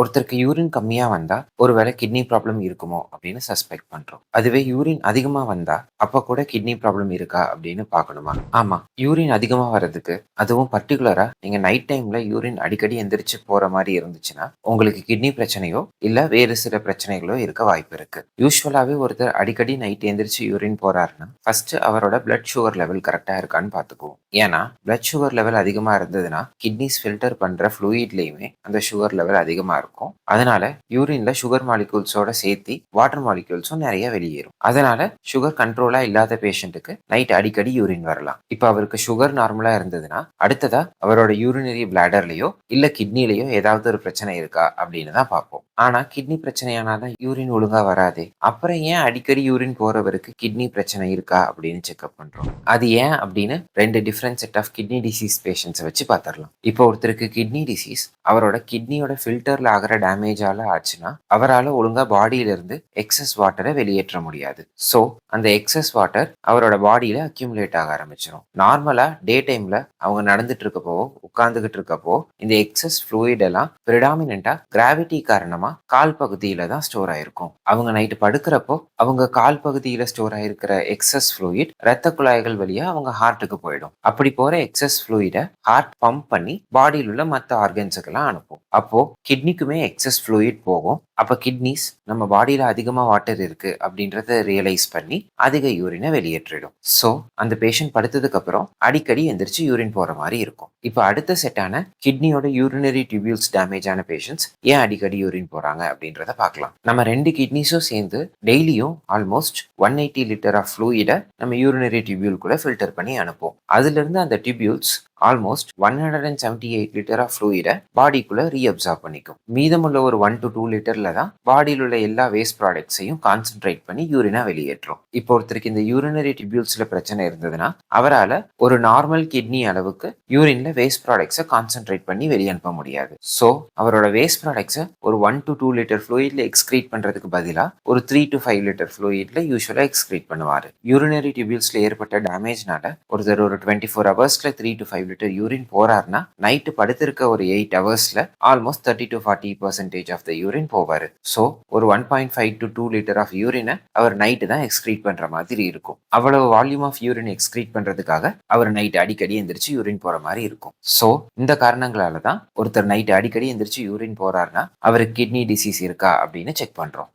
ஒருத்தருக்கு யூரின் கம்மியா வந்தா, ஒருவேளை கிட்னி ப்ராப்ளம் இருக்குமோ அப்படின்னு சஸ்பெக்ட் பண்றோம். அதுவே யூரின் அதிகமா வந்தா, அப்ப கூட கிட்னி ப்ராப்ளம் இருக்கா அப்படின்னு பார்க்கணுமா? ஆமா. யூரின் அதிகமா வர்றதுக்கு, அதுவும் பர்ட்டிகுலரா நீங்க நைட் டைம்ல யூரின் அடிக்கடி எந்திரிச்சு போற மாரி இருந்துச்சுன்னா, உங்களுக்கு கிட்னி பிரச்சனையோ, இல்ல வேறு சில பிரச்சனைகளோ இருக்க வாய்ப்பு இருக்கு. யூசுவலாவே ஒருத்தர் அடிக்கடி நைட் எந்திரிச்சு யூரின் போறாருன்னா, ஃபர்ஸ்ட் அவரோட பிளட் சுகர் லெவல் கரெக்ட்டா இருக்கான்னு பார்த்துக்குவோம். ஏன்னா, பிளட் சுகர் லெவல் அதிகமா இருந்ததுன்னா, கிட்னிஸ் ஃபில்டர் பண்ற ஃப்ளூயிட்லயுமே அந்த சுகர் லெவல் அதிகமா இருக்கும். அதனால யூரின்ல சுகர் மாலிக்யூல்ஸோட சேர்த்தி வாட்டர் மாலிக்யூல்ஸும் நிறைய வெளியேறும். அதனால சுகர் கண்ட்ரோலா இல்லாத பேஷண்ட்டுக்கு நைட் அடிக்கடி யூரின் வரலாம். இப்ப அவருக்கு சுகர் நார்மலா இருந்ததுன்னா, அடுத்ததா அவரோட யூரினரி பிளாடர்லயோ இல்ல கிட்னிலயோ ஏதாவது ஒரு பிரச்சனை இருக்கா அப்படின்னு தான் பார்ப்போம். ஆனா கிட்னி பிரச்சனையானாதான் யூரின் ஒழுங்கா வராதே. அப்புறம் ஏன் அடிக்கடி யூரின் போறவருக்கு கிட்னி பிரச்சனை இருக்கா அப்படின்னு செக்அப் பண்றோம். அது ஏன் அப்படின்னு 2 different set of kidney disease பேஷண்ட்ஸை வச்சு பார்த்துடலாம். இப்போ ஒருத்தருக்கு கிட்னி டிசீஸ் அவரோட கிட்னியோட ஃபில்டர்ல ஆகிற டேமேஜால ஆச்சுன்னா, அவரால ஒழுங்கா பாடியில இருந்து எக்ஸஸ் வாட்டரை வெளியேற்ற முடியாது. ஸோ அந்த எக்ஸஸ் வாட்டர் அவரோட பாடியில அக்யூமுலேட் ஆக ஆரம்பிச்சிடும். நார்மலா டே டைம்ல அவங்க நடந்துட்டு இருக்கப்போ, உட்கார்ந்துகிட்டு இருக்கப்போ இந்த எக்ஸஸ் ஃப்ளூயிட் எல்லாம் பிரிடாமினண்டா கிராவிட்டி காரணமா கால் பகுதியில தான் ஸ்டோர் ஆயிருக்கும். அவங்க நைட்டு படுக்கிறப்போ அவங்க கால் பகுதியில ஸ்டோர் ஆயிருக்கிற எக்ஸஸ் ஃப்ளூயிட் ரத்த குழாய்கள் வழியா அவங்க ஹார்ட்டுக்கு போயிடும். அப்படி போற எக்ஸஸ் ஃப்ளூயிட ஹார்ட் பம்ப் பண்ணி பாடியில் உள்ள மற்ற ஆர்கன்ஸுக்கு எல்லாம் அனுப்பும். அப்போ கிட்னிக்குமே எக்ஸஸ் ஃப்ளூயிட் போகும். அப்ப கிட்னிஸ் நம்ம பாடியில அதிகமா வாட்டர் இருக்கு அப்படின்றத ரியலைஸ் பண்ணி அதிக யூரினை வெளியேற்றிடும். ஸோ அந்த பேஷண்ட் படுத்ததுக்கு அப்புறம் அடிக்கடி எந்திரிச்சு யூரின் போற மாதிரி இருக்கும். இப்போ அடுத்த செட்டான கிட்னியோட யூரினரி டியூபியூல்ஸ் டேமேஜ் ஆன பேஷண்ட்ஸ் ஏன் அடிக்கடி யூரின் போறாங்க அப்படின்றத பார்க்கலாம். நம்ம 2 கிட்னிஸும் சேர்ந்து டெய்லியும் ஆல்மோஸ்ட் 180 லிட்டர் ஆஃப் ஃப்ளூயிட நம்ம யூரினரி டியூபியூல்குள்ள ஃபில்டர் பண்ணி அனுப்புவோம். அதுல இருந்து அந்த டியூபியூல்ஸ் ஆல்மோஸ்ட் 178 லிட்டர் ஆஃப் ஃப்ளூயிட பாடிக்குள்ள ரீஅப்சார்ப் பண்ணிக்கும். மீதமுள்ள ஒரு 1 to 2 லிட்டர்ல தான் பாடியில் உள்ள எல்லா வேஸ்ட் ப்ராடக்ட்ஸையும் கான்சென்ட்ரேட் பண்ணி யூரினா வெளியேற்றும். இப்போ ஒருத்தருக்கு இந்த யூரினரி டியூபியூல்ஸ்ல பிரச்சனை இருந்ததுன்னா, அவரால் ஒரு நார்மல் கிட்னி அளவுக்கு யூரின்ல வேஸ்ட் ப்ராடக்ட்ஸை கான்சென்ட்ரேட் பண்ணி வெளியே அனுப்ப முடியாது. ஸோ அவரோட வேஸ்ட் ப்ராடக்ட்ஸை ஒரு 1 to 2 லிட்டர் ஃப்ளூயிட்ல எக்ஸ்கிரீட் பண்றதுக்கு பதிலாக ஒரு 3 to 5 லிட்டர் ஃப்ளூயிட்ல யூஸ்வலா எக்ஸ்கிரீட் பண்ணுவாரு. யூரினரி டியூபியூல்ஸ்ல ஏற்பட்ட டேமேஜ்னால ஒருத்தர் ஒரு 24 ஹவர்ஸ்ல 3 to 5 லிட்டர் யூரின் போறாருன்னா, நைட்டு படுத்திருக்க ஒரு 8 ஹவர்ஸ்ல almost 30 to 40% of the urine போவாரு. ஸோ ஒரு 1.5 to 2 லிட்டர் ஆஃப் யூரினை அவர் நைட்டு தான் எக்ஸ்கிரீட் பண்ற மாதிரி இருக்கும். அவ்வளவு வால்யூம் ஆஃப் யூரின் எக்ஸ்கிரீட் பண்றதுக்காக அவர் நைட் அடிக்கடி எந்திரிச்சு யூரின் போற மாதிரி இருக்கும். ஸோ இந்த காரணங்களால தான் ஒருத்தர் நைட் அடிக்கடி எந்திரிச்சு யூரின் போறாருன்னா அவருக்கு கிட்னி டிசீஸ் இருக்கா அப்படின்னு செக் பண்றோம்.